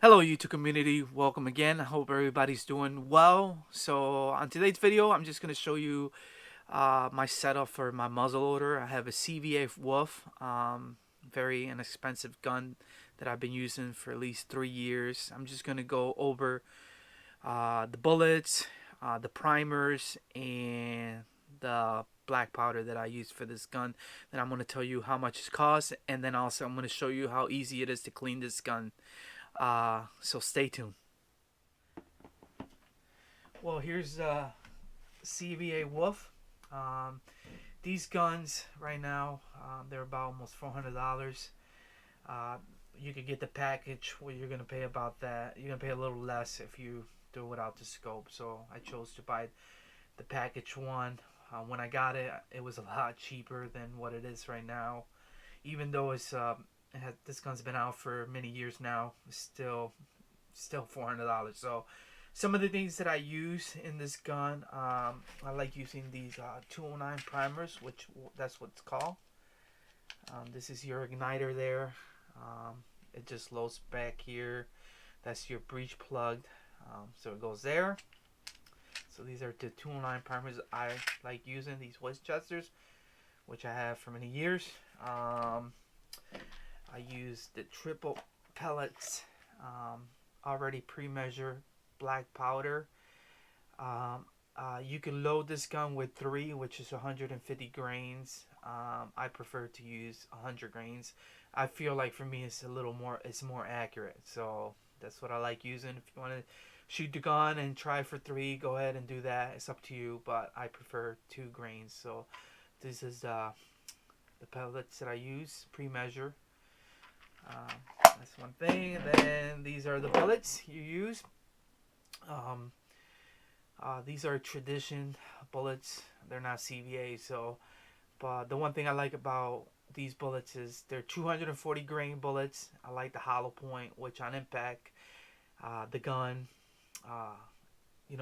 Hello YouTube community, welcome again. I hope everybody's doing well. So on today's video, I'm just going to show you my setup for my muzzleloader. I have a CVA Wolf, very inexpensive gun that I've been using for at least 3 years. I'm just going to go over the bullets, the primers, and the black powder that I use for this gun. Then I'm going to tell you how much it costs, and then also I'm going to show you how easy it is to clean this gun. So stay tuned. Well, here's CVA Wolf. Um, these guns right now, they're about almost $400. Uh, you could get the package where you're gonna pay about that. You're gonna pay a little less if you do it without the scope. So I chose to buy the package one. When I got it, it was a lot cheaper than what it is right now. Even though this gun's been out for many years now, it's still $400. So some of the things that I use in this gun, I like using these 209 primers, which that's what it's called. This is your igniter there. It just loads back here. That's your breech plugged. So it goes there. So these are the 209 primers I like using, these Westchesters, which I have for many years. I use the triple pellets, already pre-measured black powder. You can load this gun with 3, which is 150 grains. I prefer to use 100 grains. I feel like for me it's more accurate. So that's what I like using. If you want to shoot the gun and try for 3, go ahead and do that. It's up to you, but I prefer 2 grains. So this is the pellets that I use, pre-measure. That's one thing. And then these are the bullets you use. These are tradition bullets. They're not CVA. So, but the one thing I like about these bullets is they're 240 grain bullets. I like the hollow point, which on impact, the gun,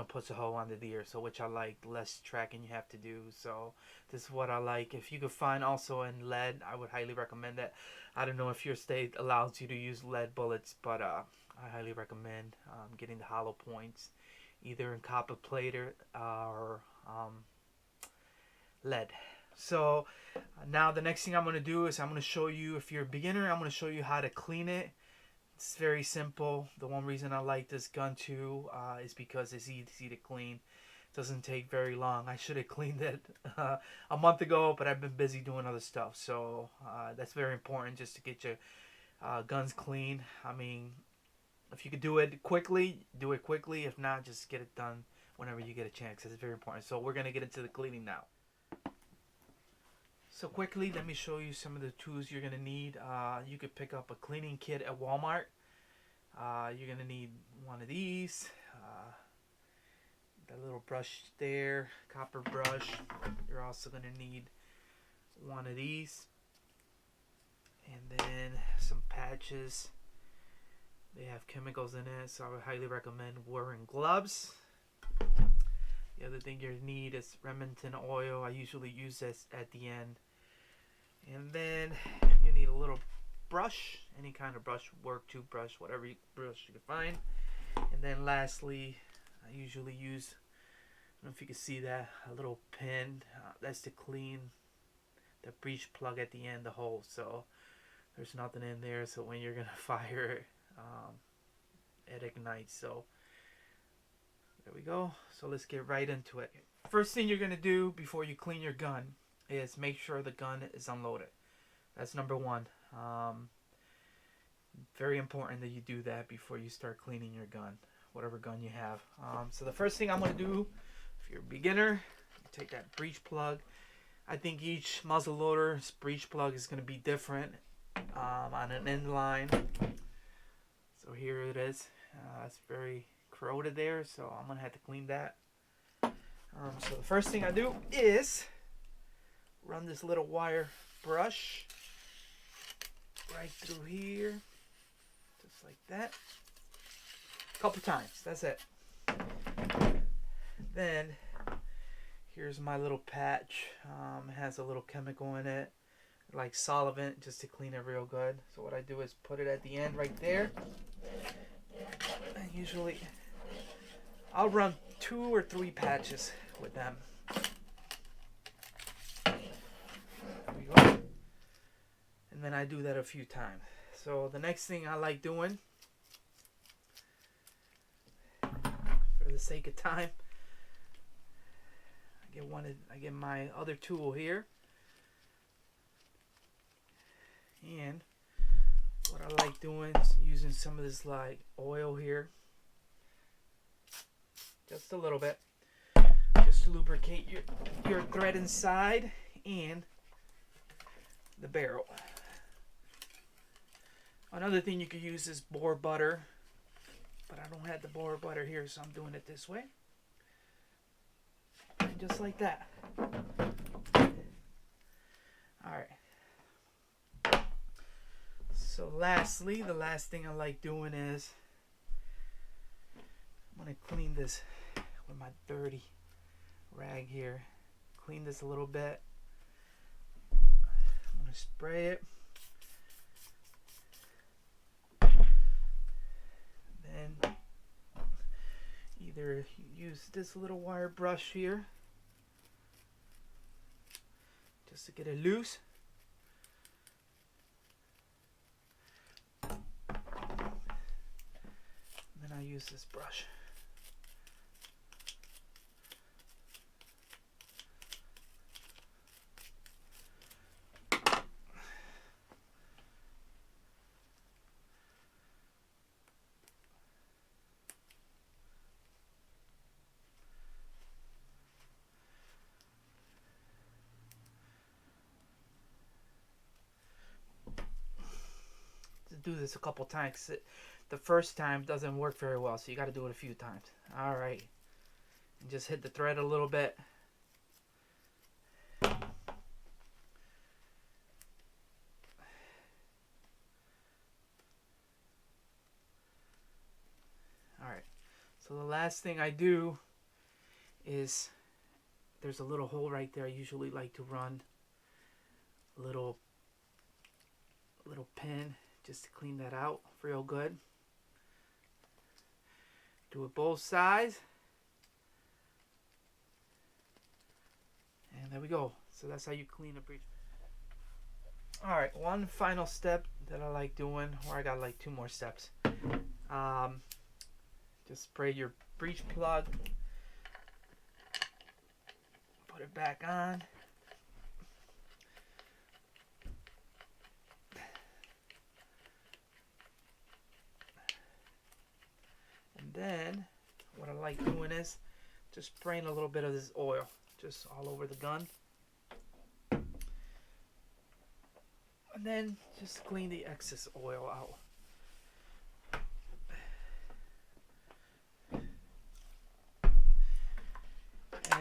puts a hole under the ear. So which I like, less tracking you have to do. So this is what I like. If you could find also in lead, I would highly recommend that. I don't know if your state allows you to use lead bullets, but I highly recommend getting the hollow points, either in copper plate or lead. So now the next thing I'm going to do is I'm going to show you, if you're a beginner, I'm going to show you how to clean it. It's very simple. The one reason I like this gun too is because it's easy to clean. It doesn't take very long. I should have cleaned it a month ago, but I've been busy doing other stuff. So that's very important, just to get your guns clean. I mean, if you could do it quickly, do it quickly. If not, just get it done whenever you get a chance. It's very important. So we're going to get into the cleaning now. So quickly, let me show you some of the tools you're going to need. You could pick up a cleaning kit at Walmart. You're going to need one of these. The little brush there, copper brush. You're also going to need one of these. And then some patches. They have chemicals in it, so I would highly recommend wearing gloves. The other thing you need is Remington oil. I usually use this at the end. And then you need a little brush, any kind of brush, work toothbrush, whatever brush you can find. And then lastly, I usually use, I don't know if you can see that, a little pin. That's to clean the breech plug at the end, the hole. So there's nothing in there, so when you're going to fire it, it ignites. So there we go. So let's get right into it. First thing you're going to do before you clean your gun is make sure the gun is unloaded. That's number one. Very important that you do that before you start cleaning your gun, whatever gun you have. So the first thing I'm going to do, if you're a beginner, take that breech plug. I think each muzzleloader's breech plug is going to be different on an end line. So here it is. It's very corroded there, so I'm going to have to clean that. So the first thing I do is run this little wire brush right through here, just like that, a couple times. That's it. Then here's my little patch. It has a little chemical in it, like solvent, just to clean it real good. So what I do is put it at the end right there, usually I'll run 2 or 3 patches with them. There we go. And then I do that a few times. So the next thing I like doing, for the sake of time, I get my other tool here, and what I like doing is using some of this like oil here, just a little bit, just to lubricate your thread inside and the barrel. Another thing you could use is boar butter, but I don't have the boar butter here, so I'm doing it this way. And just like that. Alright. So lastly, the last thing I like doing is I'm going to clean this with my dirty rag here. Clean this a little bit. I'm going to spray it. Then either use this little wire brush here just to get it loose. Then I use this brush. Do this a couple times. The first time doesn't work very well, so you got to do it a few times. All right, and just hit the thread a little bit. All right, so the last thing I do is there's a little hole right there. I usually like to run a little pin just to clean that out real good. Do it both sides. And there we go. So that's how you clean a breech. Alright, one final step that I like doing, or I got like 2 more steps. Just spray your breech plug. Put it back on. Then what I like doing is just spraying a little bit of this oil just all over the gun, and then just clean the excess oil out.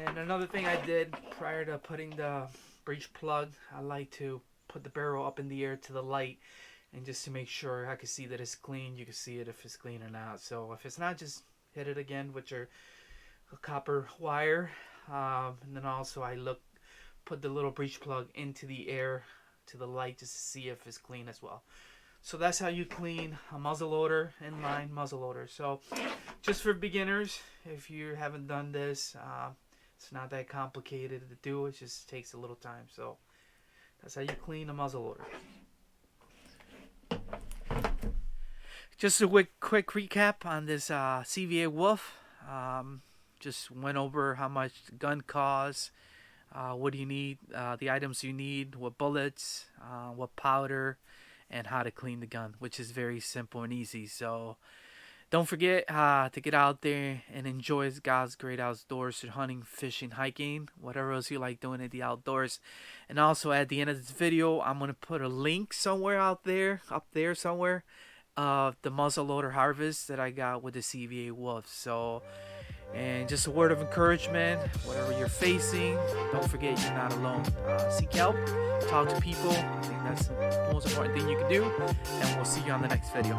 And another thing I did prior to putting the breech plug, I like to put the barrel up in the air to the light, and just to make sure I can see that it's clean. You can see it if it's clean or not. So if it's not, just hit it again with your copper wire. And then also I put the little breech plug into the air to the light just to see if it's clean as well. So that's how you clean a muzzleloader, inline muzzleloader. So just for beginners, if you haven't done this, it's not that complicated to do. It just takes a little time. So that's how you clean a muzzleloader. Just a quick recap on this CVA Wolf. Just went over how much the gun costs, what do you need, the items you need, what bullets, what powder, and how to clean the gun, which is very simple and easy. So don't forget to get out there and enjoy God's great outdoors, hunting, fishing, hiking, whatever else you like doing in the outdoors. And also at the end of this video, I'm going to put a link somewhere up there somewhere, of the muzzleloader harvest that I got with the CVA Wolf. So, and just a word of encouragement, whatever you're facing, don't forget you're not alone. Seek help, talk to people. I think that's the most important thing you can do, and we'll see you on the next video.